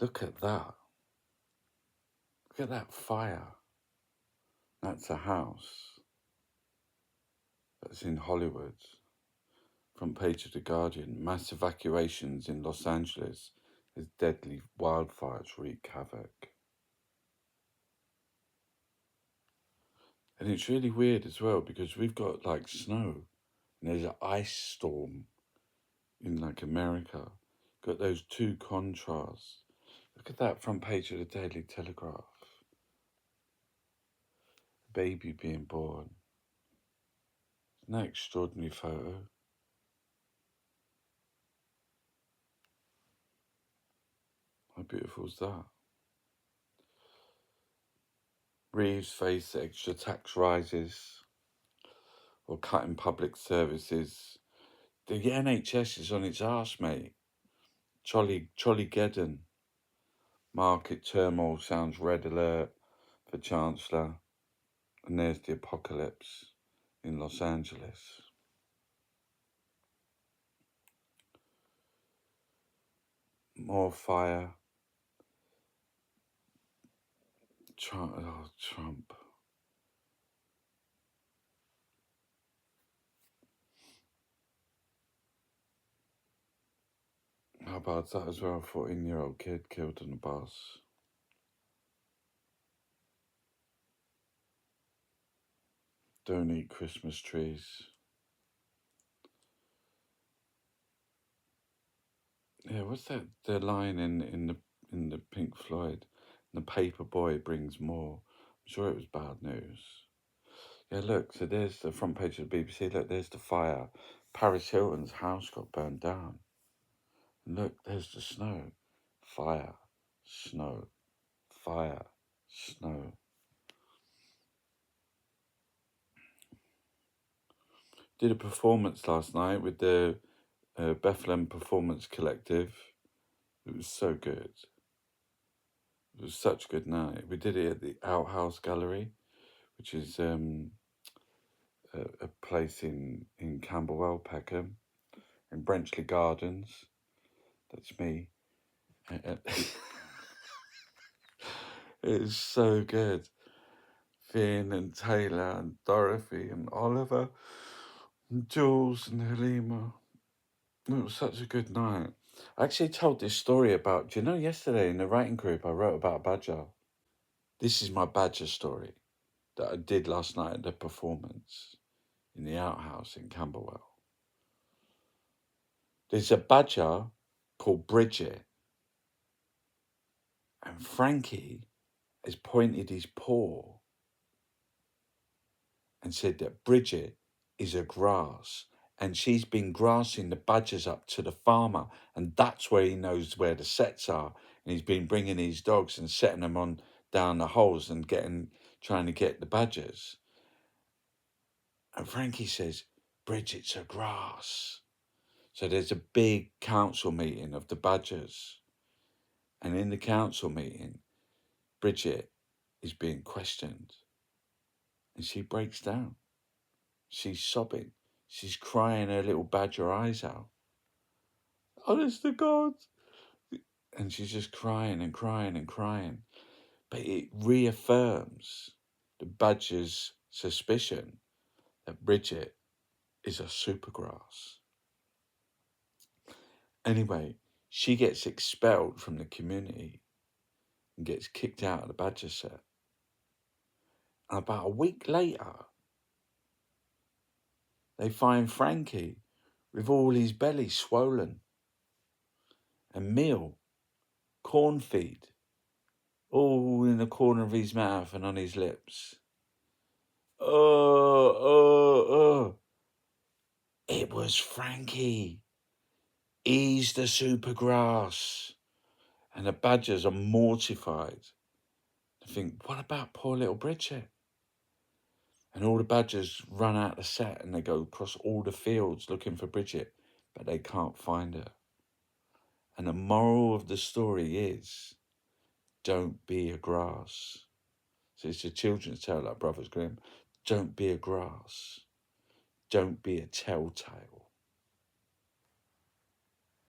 Look at that. Look at that fire. That's a house. That's in Hollywood. Front page of The Guardian. Mass evacuations in Los Angeles as deadly wildfires wreak havoc. And it's really weird as well because we've got like snow and there's an ice storm in like America. Got those two contrasts. Look at that front page of the Daily Telegraph. Baby being born. Isn't that extraordinary photo? How beautiful is that? Reeves face extra tax rises or cutting public services. The NHS is on its arse, mate. Chollygeddon. Market turmoil sounds red alert for Chancellor. And there's the apocalypse in Los Angeles. More fire. Trump. How about that as well? 14-year-old kid killed on the bus. Don't eat Christmas trees. Yeah, what's that? The line in the Pink Floyd. The paper boy brings more. I'm sure it was bad news. Yeah, look. So there's the front page of the BBC. Look, there's the fire. Paris Hilton's house got burned down. And look, there's the snow. Fire, snow, fire, snow. Did a performance last night with the Bethlehem Performance Collective. It was so good. It was such a good night. We did it at the Outhouse Gallery, which is a place in Camberwell, Peckham, in Brenchley Gardens. That's me. It was so good. Finn and Taylor and Dorothy and Oliver and Jules and Halima. It was such a good night. I actually told this story about, do you know, yesterday in the writing group I wrote about a badger. This is my badger story that I did last night at the performance in the outhouse in Camberwell. There's a badger called Bridget, and Frankie has pointed his paw and said that Bridget is a grass, and she's been grassing the badgers up to the farmer, and that's where he knows where the sets are, and he's been bringing his dogs and setting them on down the holes and trying to get the badgers. And Frankie says, Bridget's a grass. So there's a big council meeting of the badgers, and in the council meeting, Bridget is being questioned, and she breaks down. She's sobbing. She's crying her little badger eyes out. Honest to God. And she's just crying and crying and crying. But it reaffirms the badger's suspicion that Bridget is a supergrass. Anyway, she gets expelled from the community and gets kicked out of the badger set. And about a week later, they find Frankie with all his belly swollen and meal, corn feed, all in the corner of his mouth and on his lips. Oh. It was Frankie. He's the supergrass. And the badgers are mortified. They think, what about poor little Bridget? And all the badgers run out the set and they go across all the fields looking for Bridget, but they can't find her. And the moral of the story is, don't be a grass. So it's a children's tale like Brothers Grimm. Don't be a grass. Don't be a telltale.